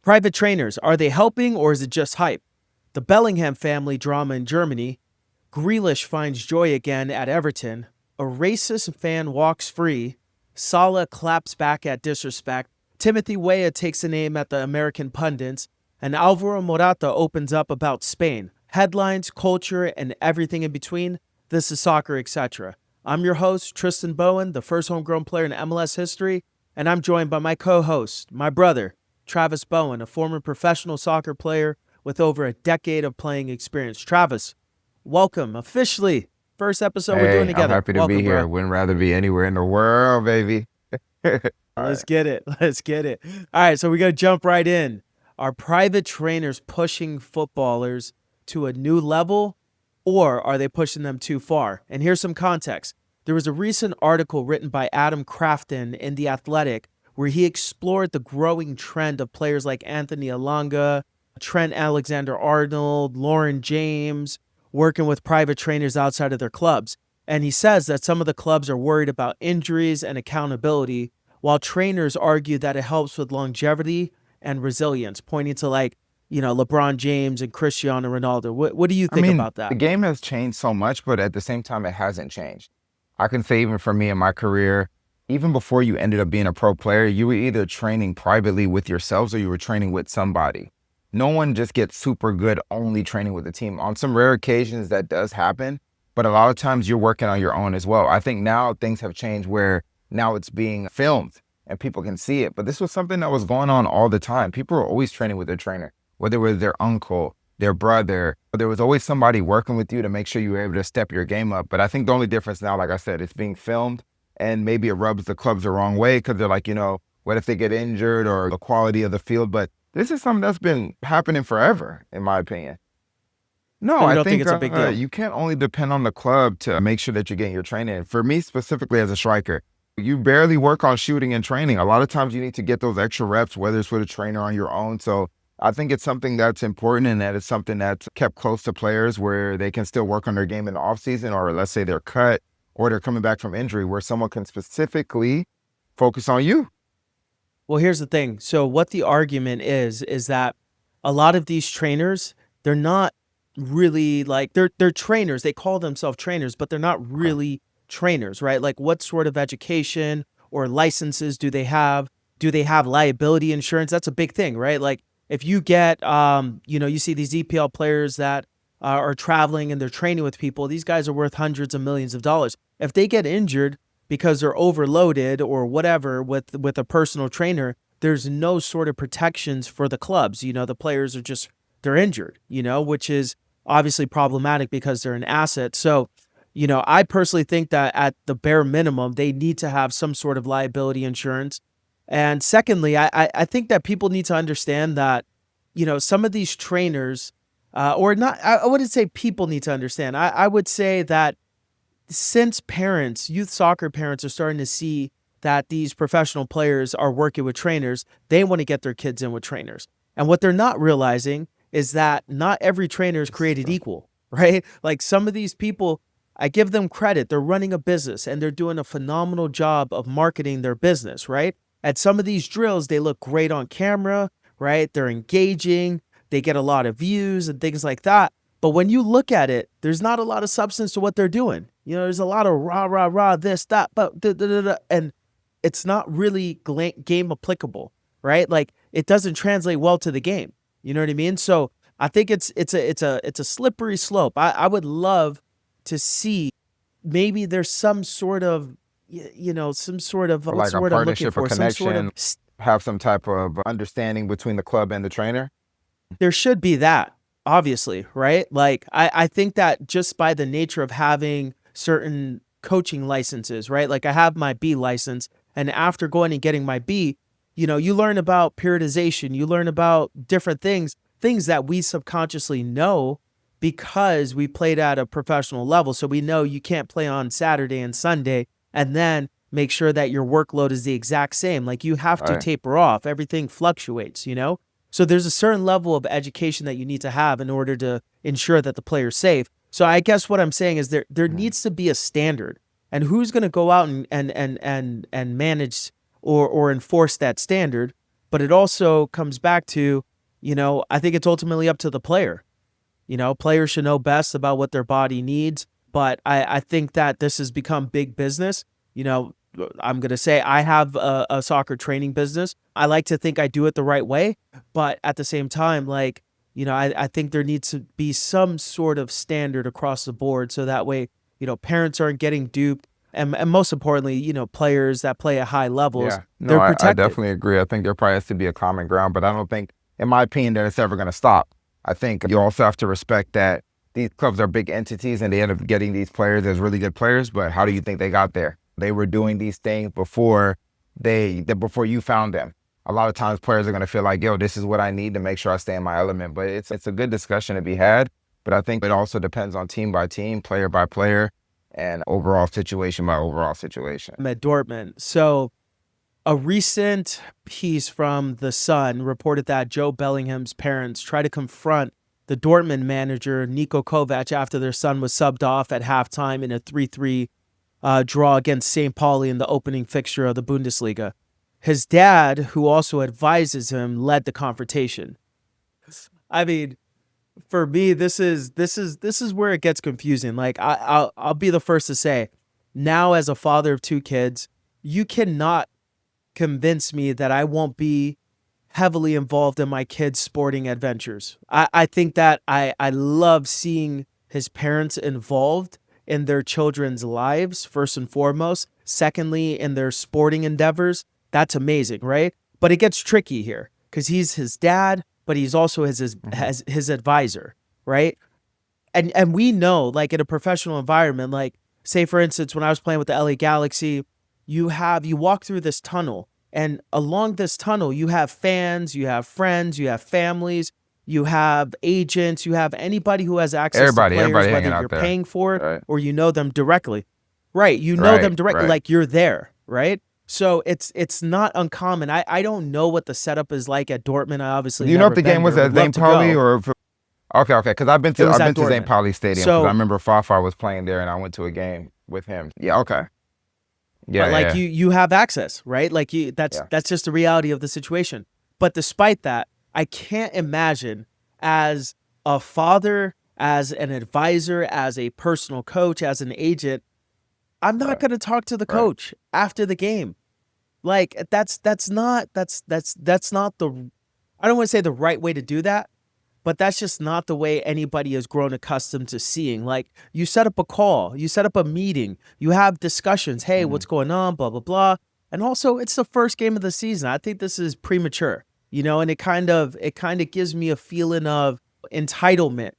Private trainers, are they helping or is it just hype? The Bellingham family drama in Germany. Grealish finds joy again at Everton. A racist fan walks free. Salah claps back at disrespect. Timothy Weah takes a name at the American pundits. And Alvaro Morata opens up about Spain. Headlines, culture, and everything in between. This is Soccer, etc. I'm your host, Tristan Bowen, the first homegrown player in MLS history. And I'm joined by my co-host, my brother, Travis Bowen, a former professional soccer player with over a decade of playing experience. Travis, welcome officially. First episode we're doing together. I'm happy to welcome, be here. bro. Wouldn't rather be anywhere in the world, baby. All Let's right. get it. Let's get it. All right, so we're going to jump right in. Are private trainers pushing footballers to a new level, or are they pushing them too far? And here's some context. There was a recent article written by Adam Crafton in The Athletic where he explored the growing trend of players like Anthony Elanga, Trent Alexander-Arnold, Lauren James, working with private trainers outside of their clubs. And he says that some of the clubs are worried about injuries and accountability, while trainers argue that it helps with longevity and resilience, pointing to LeBron James and Cristiano Ronaldo. What do you think about The that? game has changed so much, but at the same time, it hasn't changed. I can say even for me in my career, even before you ended up being a pro player, you were either training privately with yourselves or you were training with somebody. No one just gets super good only training with a team. On some rare occasions, that does happen, but a lot of times you're working on your own as well. I think now things have changed where now it's being filmed and people can see it, but this was something that was going on all the time. People were always training with their trainer, whether it was their uncle, their brother, but there was always somebody working with you to make sure you were able to step your game up. But I think the only difference now, like I said, it's being filmed and maybe it rubs the clubs the wrong way because they're like, what if they get injured or the quality of the field? But this is something that's been happening forever, in my opinion. No, So you I don't think think it's a big deal? you can't only depend on the club to make sure that you're getting your training. For me specifically as a striker, you barely work on shooting and training. A lot of times you need to get those extra reps, whether it's with a trainer or on your own. So I think it's something that's important and that it's something that's kept close to players where they can still work on their game in the offseason, or let's say they're cut or they're coming back from injury, where someone can specifically focus on you. Well, here's the thing. So what the argument is that a lot of these trainers, they're not really they're trainers. They call themselves trainers, but they're not Okay. really trainers, right? Like what sort of education or licenses do they have? Do they have liability insurance? That's a big thing, right? Like if you get you see these EPL players that are traveling and they're training with people, these guys are worth hundreds of millions of dollars. If they get injured because they're overloaded or whatever with a personal trainer, there's no sort of protections for the clubs. The players are just they're injured, which is obviously problematic because they're an asset. So, I personally think that at the bare minimum, they need to have some sort of liability insurance. And secondly, I think that people need to understand that, some of these trainers, or not, I wouldn't say people need to understand. I would say that since parents, youth soccer parents are starting to see that these professional players are working with trainers, they want to get their kids in with trainers. And what they're not realizing is that not every trainer is This is created true. equal, right? Like some of these people, I give them credit. They're running a business and they're doing a phenomenal job of marketing their business, right? At some of these drills, they look great on camera, right? They're engaging, they get a lot of views and things like that. But when you look at it, there's not a lot of substance to what they're doing. There's a lot of rah, rah, rah, this, that, but, da, da, da, da, and it's not really game applicable, right? Like it doesn't translate well to the game. You know what I mean? So I think it's a slippery slope. I would love to see maybe there's some sort of some sort of For what's like the a word I'm looking partnership, a for? Some sort of connection, have some type of understanding between the club and the trainer. there should be that, obviously, right? Like I think that just by the nature of having certain coaching licenses, right? Like I have my B license, and after going and getting my B, you learn about periodization, you learn about different things that we subconsciously know because we played at a professional level. So we know you can't play on Saturday and Sunday and then make sure that your workload is the exact same. Like you have All to right. taper off. Everything fluctuates. So there's a certain level of education that you need to have in order to ensure that the player's safe. So I guess what I'm saying is there Mhm. needs to be a standard. And who's going to go out and manage or enforce that standard But it also comes back to, I think it's ultimately up to the player. Players should know best about what their body needs. But I think that this has become big business. I'm going to say I have a soccer training business. I like to think I do it the right way. But at the same time, I think there needs to be some sort of standard across the board. So that way, parents aren't getting duped. And most importantly, players that play at high levels, Yeah, no, they're I protected. definitely agree. I think there probably has to be a common ground, but I don't think, in my opinion, that it's ever going to stop. I think you also have to respect that these clubs are big entities and they end up getting these players as really good players, but how do you think they got there? They were doing these things before you found them. A lot of times players are going to feel like, yo, this is what I need to make sure I stay in my element. But it's a good discussion to be had. But I think it also depends on team by team, player by player, and overall situation by overall situation. I'm at Dortmund. So a recent piece from The Sun reported that Jobe Bellingham's parents tried to confront the Dortmund manager, Niko Kovac, after their son was subbed off at halftime in a 3-3 draw against St. Pauli in the opening fixture of the Bundesliga. His dad, who also advises him, led the confrontation. I mean, for me, this is where it gets confusing. Like I'll be the first to say, now as a father of two kids, you cannot convince me that I won't be heavily involved in my kids' sporting adventures. I think that I love seeing his parents involved in their children's lives, first and foremost. Secondly, in their sporting endeavors. That's amazing, right? But it gets tricky here because he's his dad, but he's also his advisor, right? And we know, like in a professional environment, like say for instance, when I was playing with the LA Galaxy, you walk through this tunnel, and along this tunnel, you have fans, you have friends, you have families, you have agents, you have anybody who has access to players, whether you're paying for it or you know them directly. Right. You know them directly, like you're there, right? So it's not uncommon. I don't know what the setup is like at Dortmund. I obviously You know if the game was at St. Pauli or if okay, because I've been to St. Pauli Stadium because I remember Fafa was playing there and I went to a game with him. Yeah, okay. Yeah, but like you have access, right? Like that's just the reality of the situation. But despite that, I can't imagine as a father, as an advisor, as a personal coach, as an agent, I'm not going to talk to the coach after the game. Like that's not the, I don't want to say the right way to do that, but that's just not the way anybody has grown accustomed to seeing. Like you set up a call, you set up a meeting, you have discussions. Hey, what's going on? Blah, blah, blah. And also it's the first game of the season. I think this is premature, and it kind of gives me a feeling of entitlement.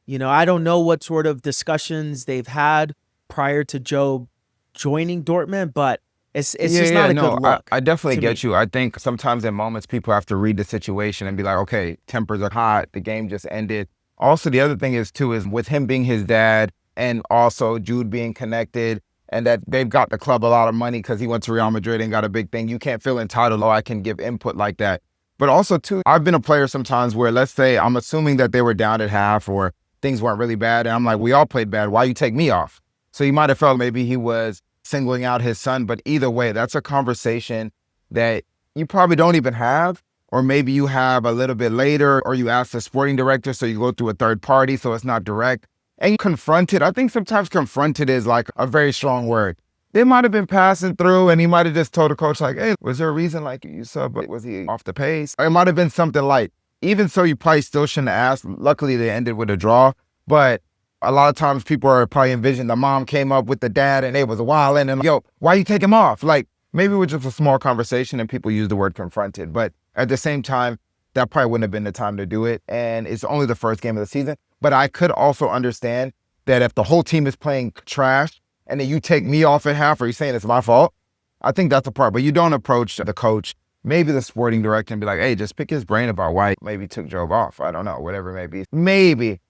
I don't know what sort of discussions they've had prior to Joe joining Dortmund, but it's just not a good look. I definitely get you. I think sometimes in moments people have to read the situation and be like, okay, tempers are hot. The game just ended. Also, the other thing is with him being his dad and also Jude being connected and that they've got the club a lot of money because he went to Real Madrid and got a big thing. You can't feel entitled, I can give input like that. But also, too, I've been a player sometimes where, let's say, I'm assuming that they were down at half or things weren't really bad. And I'm like, we all played bad. Why you take me off? So you might have felt maybe he was singling out his son. But either way, that's a conversation that you probably don't even have, or maybe you have a little bit later, or you ask the sporting director, so you go through a third party, so it's not direct. And you confront it. I think sometimes confronted is like a very strong word. They might have been passing through and he might have just told the coach like, hey, was there a reason like you sub? Was he off the pace? Or it might have been something light. Even so, you probably still shouldn't have asked. Luckily, they ended with a draw. But a lot of times people are probably envisioning the mom came up with the dad and they was wilding and yo, why you take him off? Like maybe it was just a small conversation and people use the word confronted. But at the same time, that probably wouldn't have been the time to do it. And it's only the first game of the season. But I could also understand that if the whole team is playing trash and then you take me off at half, or you saying it's my fault, I think that's the part. But you don't approach the coach, maybe the sporting director, and be like, hey, just pick his brain about why maybe took Jobe off. I don't know, whatever it may be. Maybe.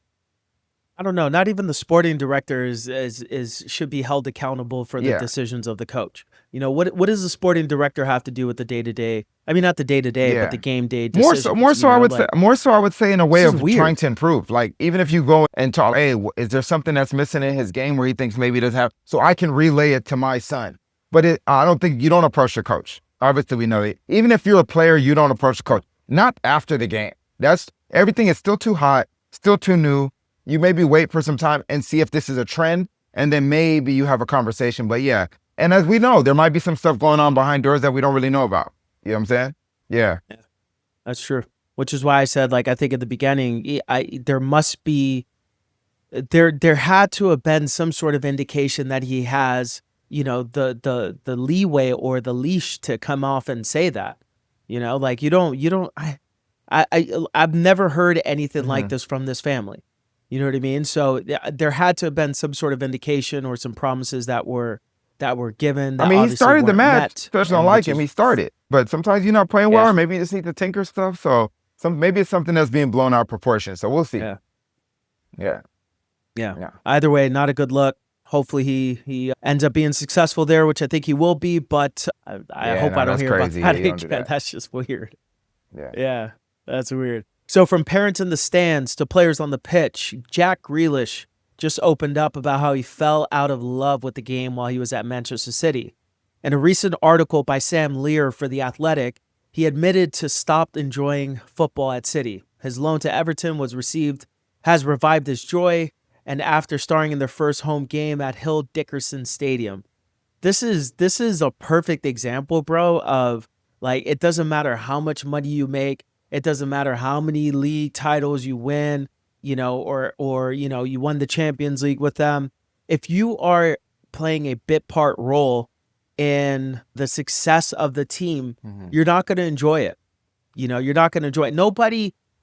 I don't know. Not even the sporting director should be held accountable for the decisions of the coach. What does the sporting director have to do with the day-to-day? I mean, not the day-to-day, but the game day decisions. More so, I would say in a way of trying to improve. Like, even if you go and talk, hey, is there something that's missing in his game where he thinks maybe he doesn't have, so I can relay it to my son. But I don't think you don't approach the coach. Obviously, we know it. Even if you're a player, you don't approach the coach. Not after the game. Everything is still too hot, still too new. You maybe wait for some time and see if this is a trend, and then maybe you have a conversation. But yeah, and as we know, there might be some stuff going on behind doors that we don't really know about. You know what I'm saying? Yeah. That's true. Which is why I said, like, I think at the beginning, there must be, there had to have been some sort of indication that he has, the leeway or the leash to come off and say that. Like, I've never heard anything like this from this family. You know what I mean? So there had to have been some sort of indication or some promises that were given. That I mean, he obviously started the weren't match. met, Especially don't and like which him. He is started. But sometimes you're not playing well, yeah, or maybe you just need to tinker stuff. So maybe it's something that's being blown out of proportion. So we'll see. yeah, Yeah. yeah. Yeah. Either way, not a good look. Hopefully he ends up being successful there, which I think he will be. But I Yeah, hope no, I don't that's hear crazy. about Yeah, that you don't do again. that. That's just weird. Yeah. Yeah, that's weird. So from parents in the stands to players on the pitch, Jack Grealish just opened up about how he fell out of love with the game while he was at Manchester City. In a recent article by Sam Lear for The Athletic, he admitted to stopped enjoying football at City. His loan to Everton has revived his joy, and after starring in their first home game at Hill Dickinson Stadium. This is a perfect example, bro, of like, it doesn't matter how much money you make, it doesn't matter how many league titles you win, or you won the Champions League with them. If you are playing a bit part role in the success of the team, you're not going to enjoy it. You're not going to enjoy it.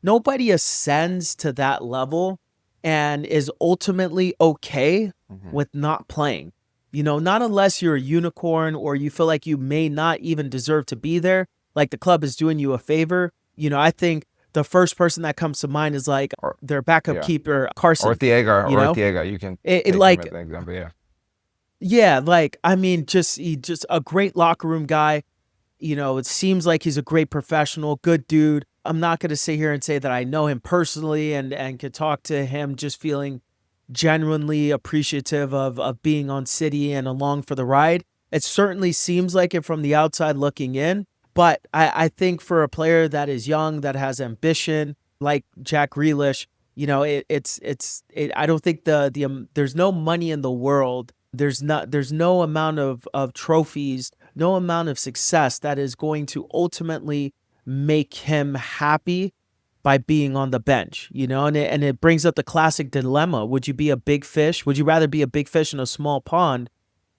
Nobody ascends to that level and is ultimately okay with not playing. Not unless you're a unicorn or you feel like you may not even deserve to be there. Like the club is doing you a favor. I think the first person that comes to mind is like their backup keeper, Carson. Ortega, you can take him like, as an example, yeah. Yeah, like, I mean, just a great locker room guy. It seems like he's a great professional, good dude. I'm not going to sit here and say that I know him personally and could talk to him, just feeling genuinely appreciative of being on City and along for the ride. It certainly seems like it from the outside looking in. But I think for a player that is young, that has ambition, like Jack Grealish, I don't think there's no money in the world. There's no amount of trophies, no amount of success that is going to ultimately make him happy by being on the bench, and it brings up the classic dilemma. Would you be a big fish? Would you rather be a big fish in a small pond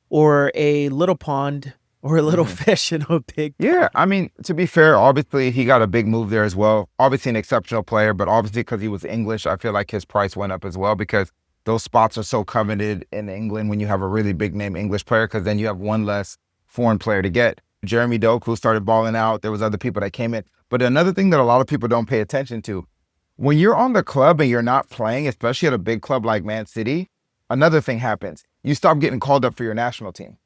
or a little pond or a little fish in a big pond? Yeah, I mean, to be fair, obviously he got a big move there as well. Obviously an exceptional player, but obviously because he was English, I feel like his price went up as well because those spots are so coveted in England when you have a really big name English player, because then you have one less foreign player to get. Jeremy Doku started balling out. There was other people that came in. But another thing that a lot of people don't pay attention to, when you're on the club and you're not playing, especially at a big club like Man City, another thing happens. You stop getting called up for your national team.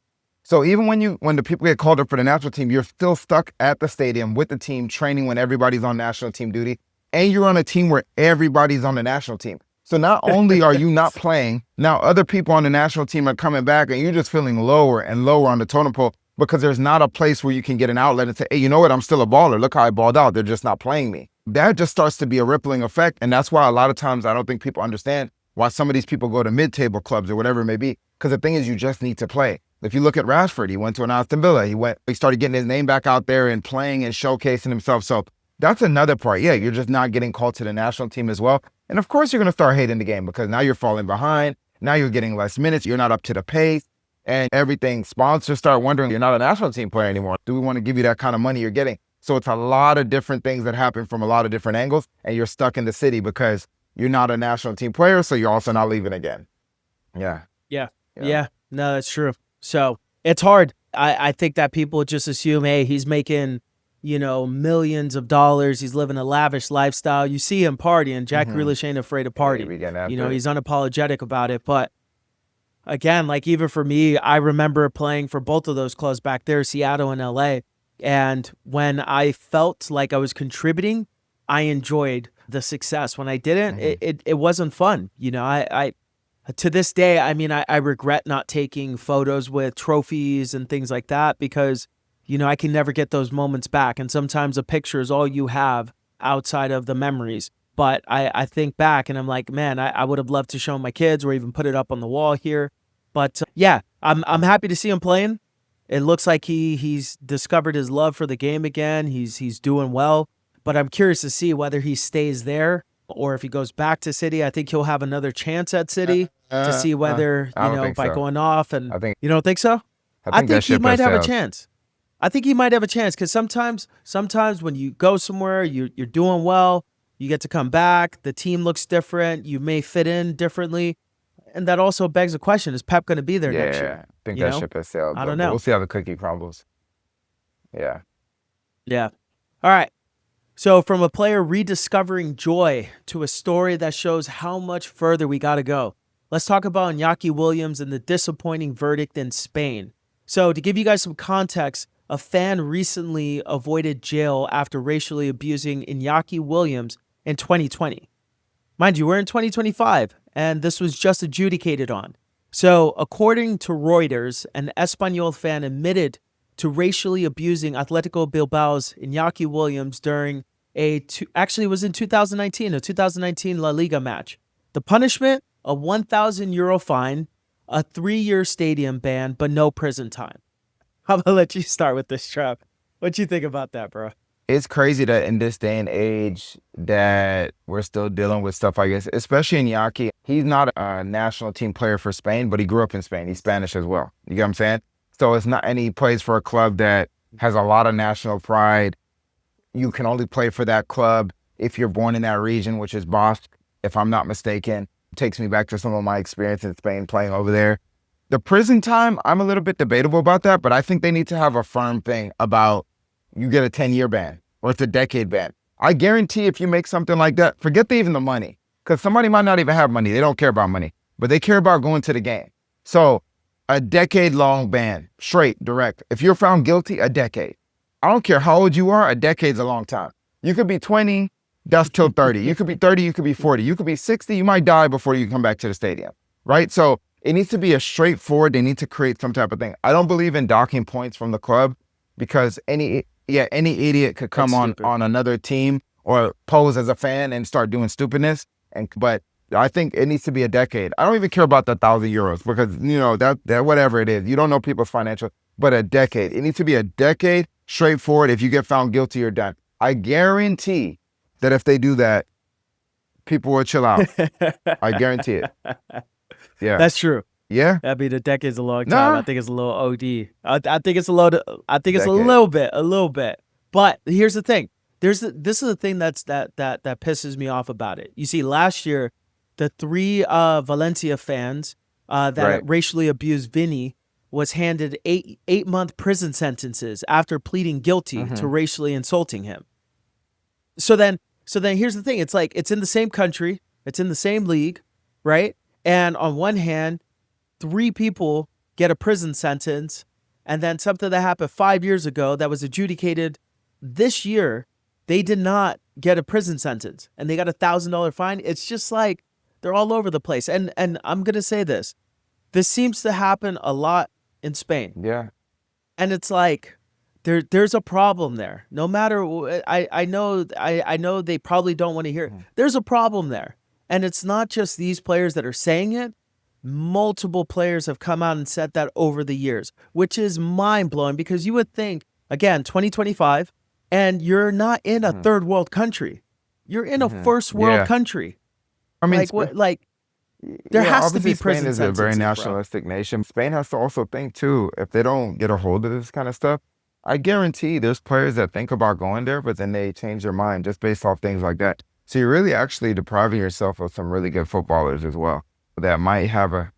So even when the people get called up for the national team, you're still stuck at the stadium with the team, training when everybody's on national team duty, and you're on a team where everybody's on the national team. So not only are you not playing, now other people on the national team are coming back and you're just feeling lower and lower on the totem pole because there's not a place where you can get an outlet and say, hey, you know what? I'm still a baller. Look how I balled out. They're just not playing me. That just starts to be a rippling effect. And that's why a lot of times I don't think people understand why some of these people go to mid-table clubs or whatever it may be. Because the thing is, you just need to play. If you look at Rashford, he went to an Aston Villa. He started getting his name back out there and playing and showcasing himself. So that's another part. Yeah, you're just not getting called to the national team as well. And of course, you're going to start hating the game because now you're falling behind. Now you're getting less minutes. You're not up to the pace and everything. Sponsors start wondering, you're not a national team player anymore. Do we want to give you that kind of money you're getting? So it's a lot of different things that happen from a lot of different angles. And you're stuck in the city because you're not a national team player. So you're also not leaving again. Yeah. Yeah. No, that's true. So it's hard. I think that people just assume, hey, he's making, millions of dollars. He's living a lavish lifestyle. You see him partying. Jack Grealish ain't afraid to party. He's unapologetic about it. But again, like even for me, I remember playing for both of those clubs back there, Seattle and LA. And when I felt like I was contributing, I enjoyed the success. When I didn't, it wasn't fun. I to this day, I mean, I regret not taking photos with trophies and things like that because I can never get those moments back. And sometimes a picture is all you have outside of the memories. But I think back and I'm like, man, I would have loved to show my kids or even put it up on the wall here. But yeah, I'm happy to see him playing. It looks like he's discovered his love for the game again. He's doing well. But I'm curious to see whether he stays there or if he goes back to City. I think he'll have another chance at City to see whether, I don't think by so. going off. And I think you don't think so? I think that he ship might has have a sailed. chance. I think he might have a chance because sometimes when you go somewhere, you're doing well, you get to come back, the team looks different, you may fit in differently. And that also begs the question, is Pep going to be there next Yeah, year? I think You that know? ship has sailed. I don't But know. we'll see how the cookie crumbles. Yeah. Yeah. All right. So from a player rediscovering joy to a story that shows how much further we got to go, let's talk about Iñaki Williams and the disappointing verdict in Spain. So to give you guys some context, a fan recently avoided jail after racially abusing Iñaki Williams in 2020. Mind you, we're in 2025, and this was just adjudicated on. So according to Reuters, an Espanyol fan admitted to racially abusing Atletico Bilbao's Iñaki Williams during actually it was in 2019, a 2019 La Liga match. The punishment, a 1,000 euro fine, a 3-year stadium ban, but no prison time. I'm gonna let you start with this, Trav. What you think about that, bro? It's crazy that in this day and age that we're still dealing with stuff like this, especially Iñaki. He's not a national team player for Spain, but he grew up in Spain. He's Spanish as well. You get what I'm saying? So it's not, and he plays for a club that has a lot of national pride. You can only play for that club if you're born in that region, which is Basque, if I'm not mistaken. It takes me back to some of my experience in Spain playing over there. The prison time, I'm a little bit debatable about that, but I think they need to have a firm thing about you get a 10-year ban or it's a decade ban. I guarantee if you make something like that, forget even the money, because somebody might not even have money. They don't care about money, but they care about going to the game. So a decade-long ban, straight, direct. If you're found guilty, a decade. I don't care how old you are, a decade's a long time. You could be 20, that's till 30. You could be 30, you could be 40. You could be 60, you might die before you come back to the stadium, right? So it needs to be a straightforward, they need to create some type of thing. I don't believe in docking points from the club because any idiot could come on another team or pose as a fan and start doing stupidness. But I think it needs to be a decade. I don't even care about the 1,000 euros because, that whatever it is, you don't know people's financial, but a decade. It needs to be a decade, straightforward. If you get found guilty, you're done. I guarantee that if they do that, people will chill out. I guarantee it. Yeah. That's true. Yeah. I mean, a decade's a long time. Nah. I think it's a little OD. I think it's a load. I think it's Decade. a little bit. But here's the thing. This is the thing that pisses me off about it. You see, last year, the 3 Valencia fans that Right. racially abused Vinny was handed 8-month prison sentences after pleading guilty to racially insulting him. So then here's the thing. It's like it's in the same country, it's in the same league, right? And on one hand, 3 people get a prison sentence, and then something that happened 5 years ago that was adjudicated this year, they did not get a prison sentence, and they got a $1,000 fine. It's just like they're all over the place. And I'm gonna say this seems to happen a lot in Spain, Yeah. and it's like there's a problem there. No matter I know they probably don't want to hear it. There's a problem there, and it's not just these players that are saying it. Multiple players have come out and said that over the years, which is mind-blowing because you would think, again, 2025, and you're not in a third world country. You're in a first world country. I mean, Like what? Like there has to be obviously prison Spain is a very sentences, bro. nationalistic nation. Spain has to also think too, if they don't get a hold of this kind of stuff, I guarantee there's players that think about going there, but then they change their mind just based off things like that. So you're really actually depriving yourself of some really good footballers as well that might have a.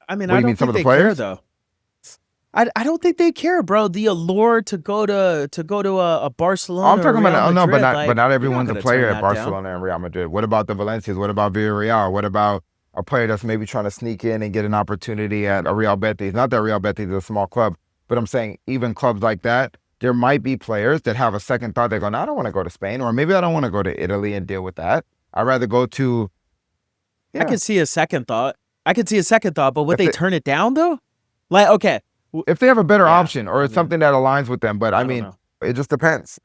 I mean, What do I you mean, don't some think of the they care players? though. I don't think they care, bro. The allure to go to a Barcelona. Oh, I'm talking or about Real no, Madrid, but not you're everyone's a gonna player turn at that down. Barcelona and Real Madrid. What about the Valencias? What about Villarreal? What about a player that's maybe trying to sneak in and get an opportunity at a Real Betis? Not that Real Betis is a small club, but I'm saying even clubs like that, there might be players that have a second thought. They go, no, I don't want to go to Spain, or maybe I don't want to go to Italy and deal with that. I'd rather go to. I Yeah. could see a second thought. But would If they they, turn it down though? Like, okay, if they have a better Yeah, option or I it's mean, something that aligns with them. But I I don't mean, know. it just depends.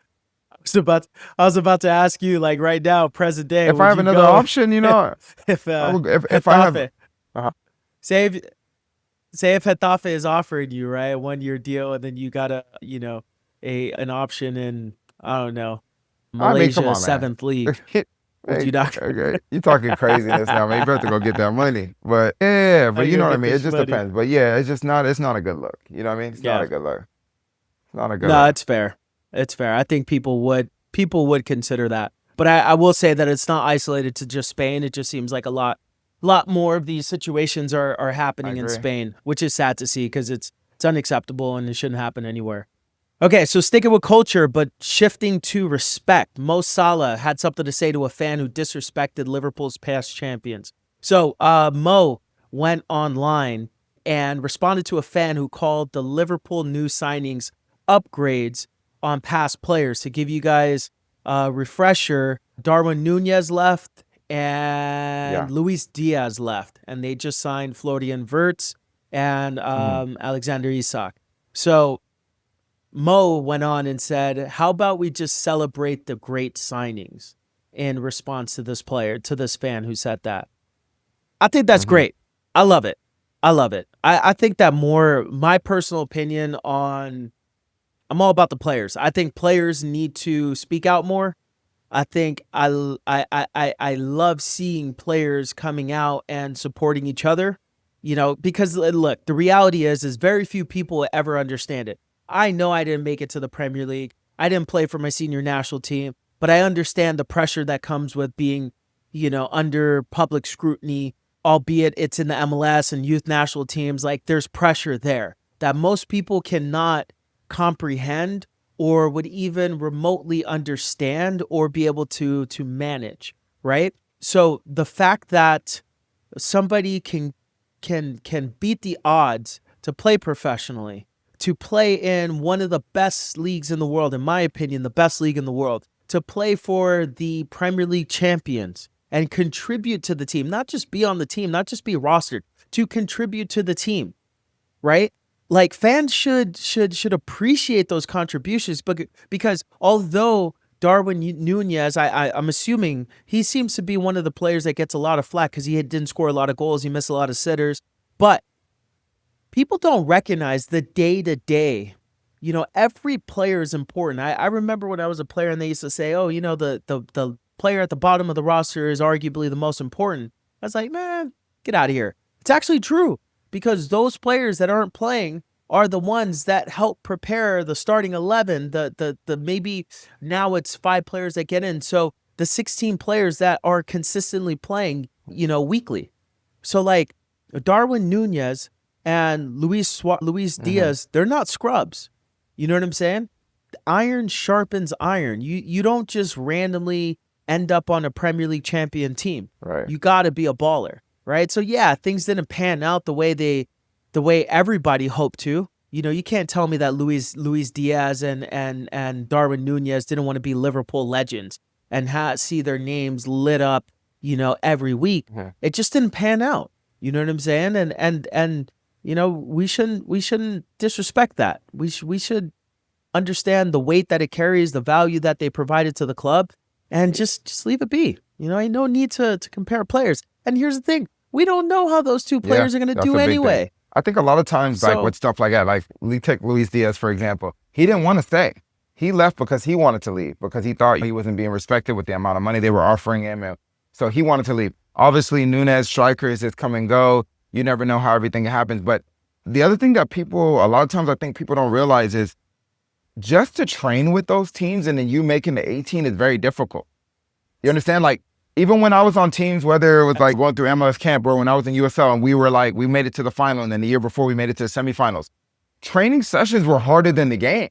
I was about to ask you, like right now, present day, If I would have you another go option, if I would. If I have, Getafe, uh say if say if Getafe is offering you, right, a 1 year deal, and then you got a an option in, I don't know, I mean, come Malaysia on, man. seventh league, would Hey, you not okay, you talking craziness now, man. You better go get that money. But yeah, but I you know go what I get mean. It this just money? depends. But yeah, it's just not. It's not a good look. You know what I mean? It's not Yeah. a good look. It's not a good No, look. it's fair. It's fair. I think people would consider that. But I will say that it's not isolated to just Spain. It just seems like a lot more of these situations are I happening in agree. Spain, which is sad to see because it's unacceptable and it shouldn't happen anywhere. Okay, so sticking with culture, but shifting to respect. Mo Salah had something to say to a fan who disrespected Liverpool's past champions. So Mo went online and responded to a fan who called the Liverpool new signings upgrades on past players. To give you guys a refresher, Darwin Nunez left Yeah. and Luis Diaz left, and they just signed Florian Wirtz and Hmm. Alexander Isak. So Mo went on and said, "How about we just celebrate the great signings?" In response to this fan who said that. I think that's Hmm. great. I love it. I love it. I think that more, my personal opinion on, I'm all about the players. I think players need to speak out more. I think I love seeing players coming out and supporting each other, because look, the reality is very few people will ever understand it. I know I didn't make it to the Premier League. I didn't play for my senior national team, but I understand the pressure that comes with being, under public scrutiny, albeit it's in the MLS and youth national teams. Like there's pressure there that most people cannot comprehend or would even remotely understand or be able to manage, right? So the fact that somebody can beat the odds to play professionally, to play in one of the best leagues in the world, in my opinion, the best league in the world, to play for the Premier League champions and contribute to the team, not just be on the team, not just be rostered, to contribute to the team, right? Like fans should appreciate those contributions, but because although Darwin Nunez, I'm assuming he seems to be one of the players that gets a lot of flack because didn't score a lot of goals, he missed a lot of sitters, but people don't recognize the day to day. Every player is important. I remember when I was a player and they used to say, "Oh, the player at the bottom of the roster is arguably the most important." I was like, man, get out of here. It's actually true because those players that aren't playing are the ones that help prepare the starting 11. The maybe now it's 5 players that get in. So the 16 players that are consistently playing, weekly. So like Darwin Nunez and Luis Hmm. Diaz, they're not scrubs. You know what I'm saying? Iron sharpens iron. You don't just randomly end up on a Premier League champion team. Right. You got to be a baller, right? So yeah, things didn't pan out the way everybody hoped to. You can't tell me that Luis Diaz and Darwin Nunez didn't want to be Liverpool legends and see their names lit up, every week. Mhm. It just didn't pan out. You know what I'm saying? And we shouldn't disrespect that. We should understand the weight that it carries, the value that they provided to the club, and just leave it be. Ain't no need to compare players. And here's the thing: we don't know how those two Yeah, players are gonna that's do a big thing. anyway. I think a lot of times, like with So stuff like that, like we take Luis Diaz for example, he didn't want to stay. He left because he wanted to leave because he thought he wasn't being respected with the amount of money they were offering him, and so he wanted to leave. Obviously, Nunez strikers just come and go. You never know how everything happens. But the other thing that people, a lot of times, I think people don't realize is just to train with those teams and then you making the 18 is very difficult. You understand? Like, even when I was on teams, whether it was like going through MLS camp or when I was in USL and we made it to the final and then the year before we made it to the semifinals, training sessions were harder than the game.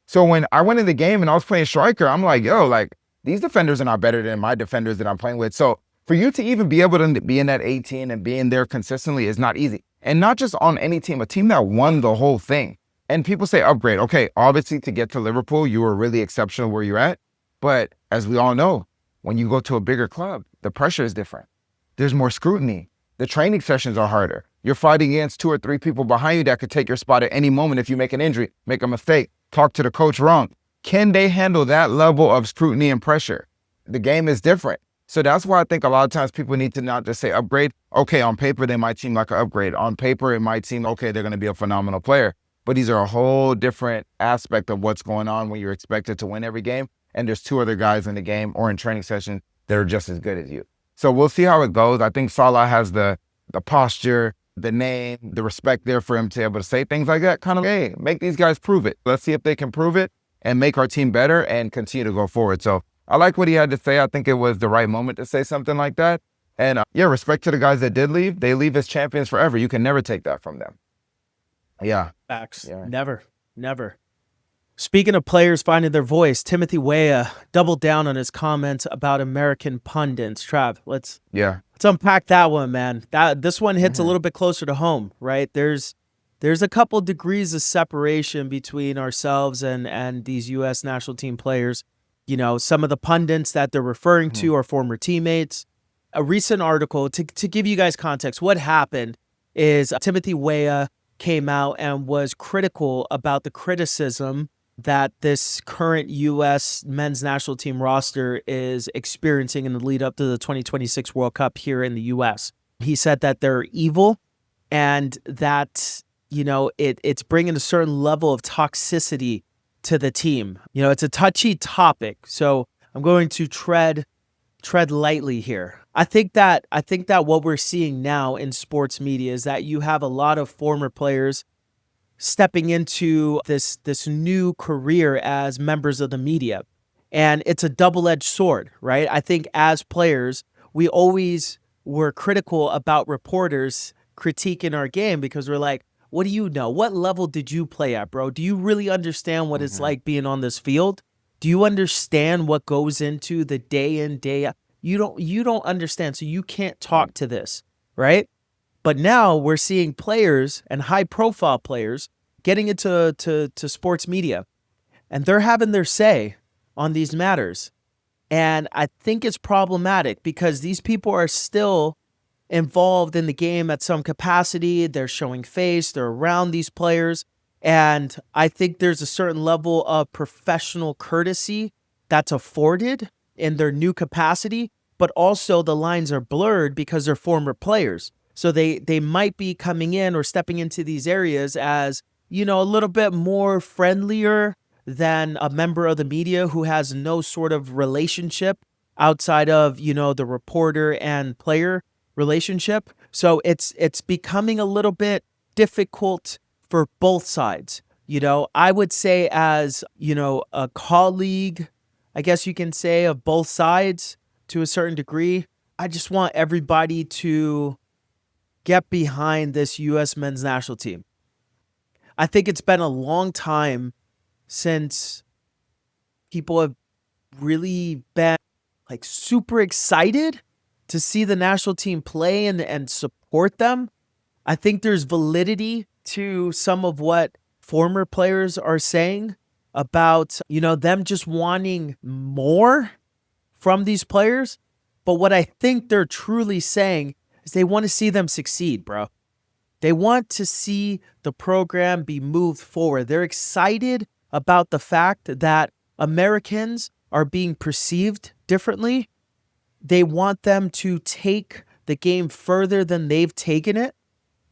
So when I went in the game and I was playing striker, I'm like, yo, like these defenders are not better than my defenders that I'm playing with. So for you to even be able to be in that 18 and be in there consistently is not easy. And not just on any team, a team that won the whole thing. And people say upgrade. Okay, obviously to get to Liverpool, you were really exceptional where you're at. But as we all know, when you go to a bigger club, the pressure is different. There's more scrutiny. The training sessions are harder. You're fighting against 2 or 3 people behind you that could take your spot at any moment if you make an injury, make a mistake, talk to the coach wrong. Can they handle that level of scrutiny and pressure? The game is different. So that's why I think a lot of times people need to not just say upgrade. Okay, on paper, they might seem like an upgrade. On paper, it might seem, okay, they're going to be a phenomenal player. But these are a whole different aspect of what's going on when you're expected to win every game. And there's 2 other guys in the game or in training sessions that are just as good as you. So we'll see how it goes. I think Salah has the posture, the name, the respect there for him to be able to say things like that. Kind of, hey, make these guys prove it. Let's see if they can prove it and make our team better and continue to go forward. So I like what he had to say. I think it was the right moment to say something like that. And yeah, respect to the guys that did leave. They leave as champions forever. You can never take that from them. Yeah. Facts. Yeah. Never. Speaking of players finding their voice, Timothy Weah doubled down on his comments about American pundits. Trav, let's unpack that one, man. This one hits a little bit closer to home, right? There's a couple degrees of separation between ourselves and these U.S. national team players. You know, some of the pundits that they're referring to are former teammates. A recent article, to give you guys context, what happened is Timothy Weah came out and was critical about the criticism that this current U.S. men's national team roster is experiencing in the lead up to the 2026 World Cup here in the U.S. He said that they're evil and that, you know, it's bringing a certain level of toxicity to the team. You know, it's a touchy topic, so I'm going to tread lightly here. I think that what we're seeing now in sports media is that you have a lot of former players stepping into this new career as members of the media. And it's a double-edged sword, right? I think as players, we always were critical about reporters critiquing our game because we're like, what do you know? What level did you play at, bro? Do you really understand what it's like being on this field? Do you understand what goes into the day in, day out? You don't understand, so you can't talk to this, right? But now we're seeing players and high-profile players getting into sports media, and they're having their say on these matters. And I think it's problematic because these people are still involved in the game at some capacity. They're showing face. They're around these players. And I think there's a certain level of professional courtesy that's afforded in their new capacity, but also the lines are blurred because they're former players. So they might be coming in or stepping into these areas as, you know, a little bit more friendlier than a member of the media who has no sort of relationship outside of, you know, the reporter and player relationship. So it's becoming a little bit difficult for both sides. You know, I would say as, you know, a colleague, I guess you can say, of both sides to a certain degree, I just want everybody to get behind this U.S. men's national team. I think it's been a long time since people have really been like super excited to see the national team play and support them. I think there's validity to some of what former players are saying about, you know, them just wanting more from these players. But what I think they're truly saying is they want to see them succeed, bro. They want to see the program be moved forward. They're excited about the fact that Americans are being perceived differently. They want them to take the game further than they've taken it.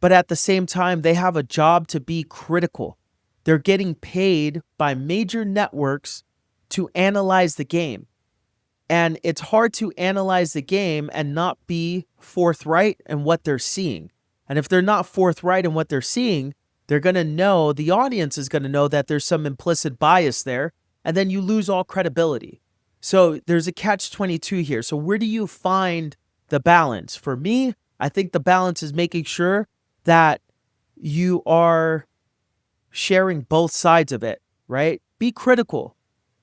But at the same time, they have a job to be critical. They're getting paid by major networks to analyze the game. And it's hard to analyze the game and not be forthright in what they're seeing. And if they're not forthright in what they're seeing, they're going to know, the audience is going to know that there's some implicit bias there, and then you lose all credibility. So there's a catch-22 here. So where do you find the balance? For me, I think the balance is making sure that you are sharing both sides of it, right? Be critical,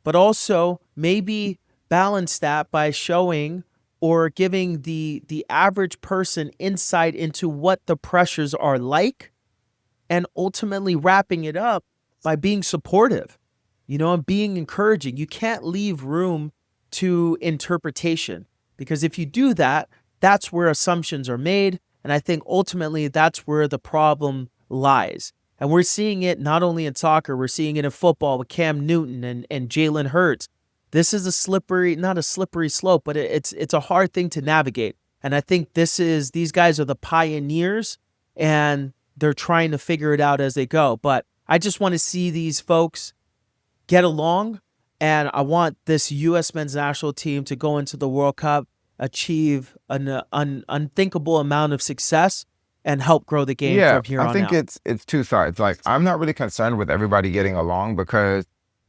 but also maybe balance that by showing or giving the average person insight into what the pressures are like, and ultimately wrapping it up by being supportive, you know, and being encouraging. You can't leave room to interpretation, because if you do that, that's where assumptions are made. And I think ultimately that's where the problem lies. And we're seeing it not only in soccer, we're seeing it in football with Cam Newton and Jalen Hurts. This is not a slippery slope, but it's a hard thing to navigate. And I think these guys are the pioneers, and they're trying to figure it out as they go. But I just want to see these folks get along, and I want this U.S. men's national team to go into the World Cup, achieve an unthinkable amount of success, and help grow the game Yeah, from here I on think out. it's two sides. Like, I'm not really concerned with everybody getting along because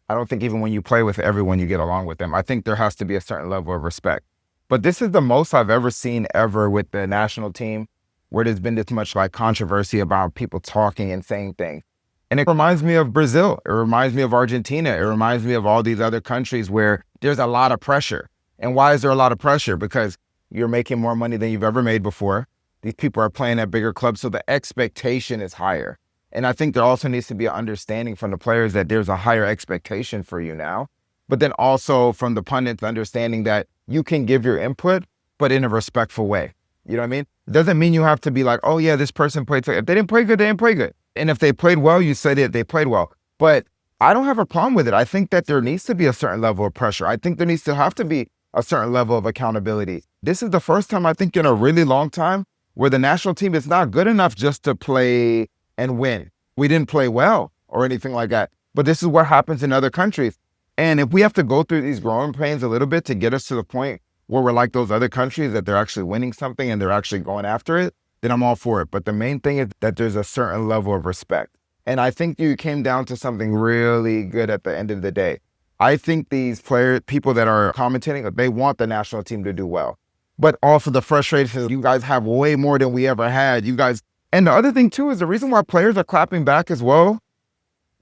I don't think even when you play with everyone, you get along with them. I think there has to be a certain level of respect. But this is the most I've ever seen ever with the national team, where there's been this much like controversy about people talking and saying things. And it reminds me of Brazil. It reminds me of Argentina. It reminds me of all these other countries where there's a lot of pressure. And why is there a lot of pressure? Because you're making more money than you've ever made before. These people are playing at bigger clubs, so the expectation is higher. And I think there also needs to be an understanding from the players that there's a higher expectation for you now. But then also from the pundits, understanding that you can give your input, but in a respectful way. You know what I mean? It doesn't mean you have to be like, oh yeah, this person played. If they didn't play good, they didn't play good. And if they played well, you said it, they played well. But I don't have a problem with it. I think that there needs to be a certain level of pressure. I think there needs to have to be a certain level of accountability. This is the first time I think in a really long time where the national team is not good enough just to play and win. We didn't play well or anything like that. But this is what happens in other countries. And if we have to go through these growing pains a little bit to get us to the point where we're like those other countries, that they're actually winning something and they're actually going after it, then I'm all for it. But the main thing is that there's a certain level of respect. And I think you came down to something really good at the end of the day. I think these people that are commentating, they want the national team to do well. But also the frustration is you guys have way more than we ever had. You guys, and the other thing too is the reason why players are clapping back as well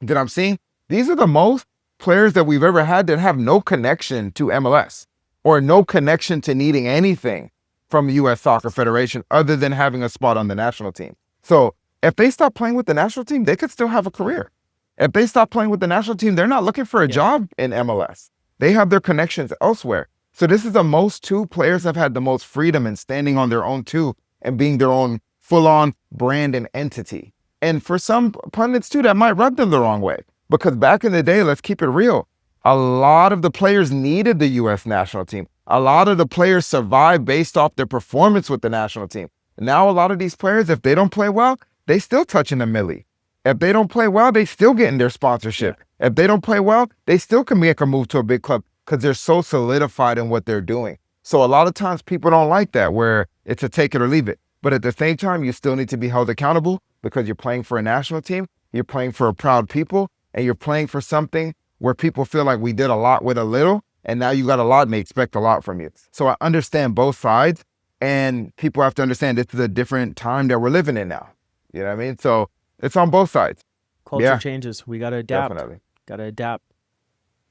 that I'm seeing, these are the most players that we've ever had that have no connection to MLS or no connection to needing anything from the U.S. Soccer Federation other than having a spot on the national team. So if they stop playing with the national team, they could still have a career. If they stop playing with the national team, they're not looking for a job in MLS. They have their connections elsewhere. So this is the most two players have had the most freedom in standing on their own too and being their own full-on brand and entity. And for some pundits too, that might rub them the wrong way. Because back in the day, let's keep it real, a lot of the players needed the U.S. national team. A lot of the players survived based off their performance with the national team. Now a lot of these players, if they don't play well, they still touching a milli. If they don't play well, they still getting their sponsorship. If they don't play well, they still can make a move to a big club because they're so solidified in what they're doing. So a lot of times people don't like that, where it's a take it or leave it. But at the same time, you still need to be held accountable because you're playing for a national team, you're playing for a proud people, and you're playing for something where people feel like we did a lot with a little, and now you got a lot and they expect a lot from you. So I understand both sides, and people have to understand this is a different time that we're living in now. You know what I mean? So it's on both sides. Culture changes. We got to adapt. Definitely. Got to adapt.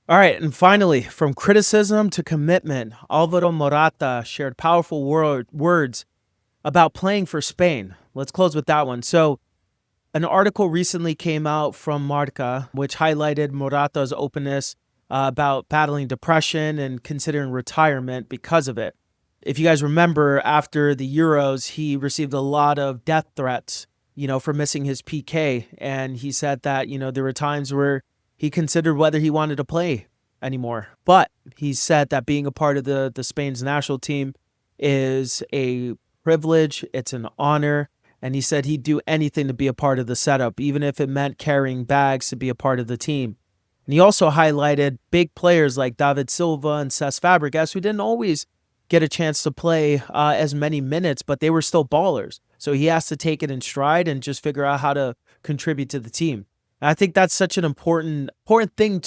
All right. And finally, from criticism to commitment, Alvaro Morata shared powerful words about playing for Spain. Let's close with that one. So an article recently came out from Marca, which highlighted Morata's openness about battling depression and considering retirement because of it. If you guys remember, after the Euros, he received a lot of death threats, for missing his PK. And he said that, there were times where he considered whether he wanted to play anymore. But he said that being a part of the Spain's national team is a privilege. It's an honor. And he said he'd do anything to be a part of the setup, even if it meant carrying bags to be a part of the team. And he also highlighted big players like David Silva and Cesc Fabregas, who didn't always get a chance to play as many minutes, but they were still ballers. So he has to take it in stride and just figure out how to contribute to the team. And I think that's such an important thing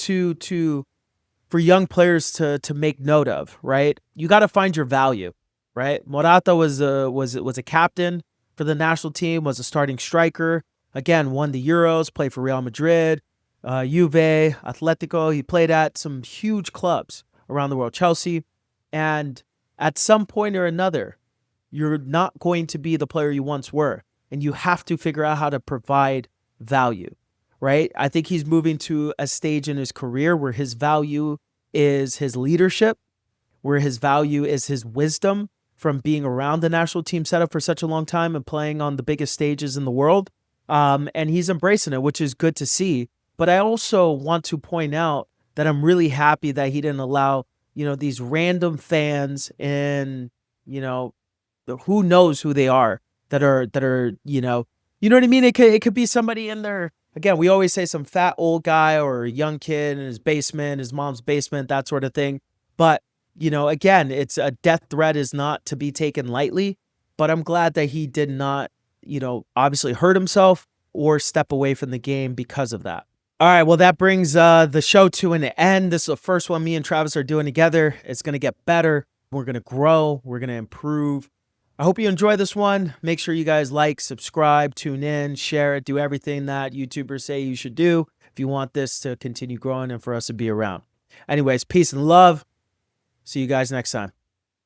for young players to make note of, right? You got to find your value, right? Morata was a captain for the national team, was a starting striker. Again, won the Euros, played for Real Madrid, Juve, Atletico. He played at some huge clubs around the world, Chelsea. And at some point or another, you're not going to be the player you once were. And you have to figure out how to provide value, right? I think he's moving to a stage in his career where his value is his leadership, where his value is his wisdom from being around the national team setup for such a long time and playing on the biggest stages in the world. And he's embracing it, which is good to see. But I also want to point out that I'm really happy that he didn't allow, these random fans and, who knows who they are that are, you know what I mean? It could be somebody in there. Again, we always say some fat old guy or a young kid in his basement, his mom's basement, that sort of thing. But, again, it's a death threat is not to be taken lightly. But I'm glad that he did not, obviously hurt himself or step away from the game because of that. All right, well, that brings the show to an end. This is the first one me and Travis are doing together. It's going to get better. We're going to grow. We're going to improve. I hope you enjoy this one. Make sure you guys like, subscribe, tune in, share it, do everything that YouTubers say you should do if you want this to continue growing and for us to be around. Anyways, peace and love. See you guys next time.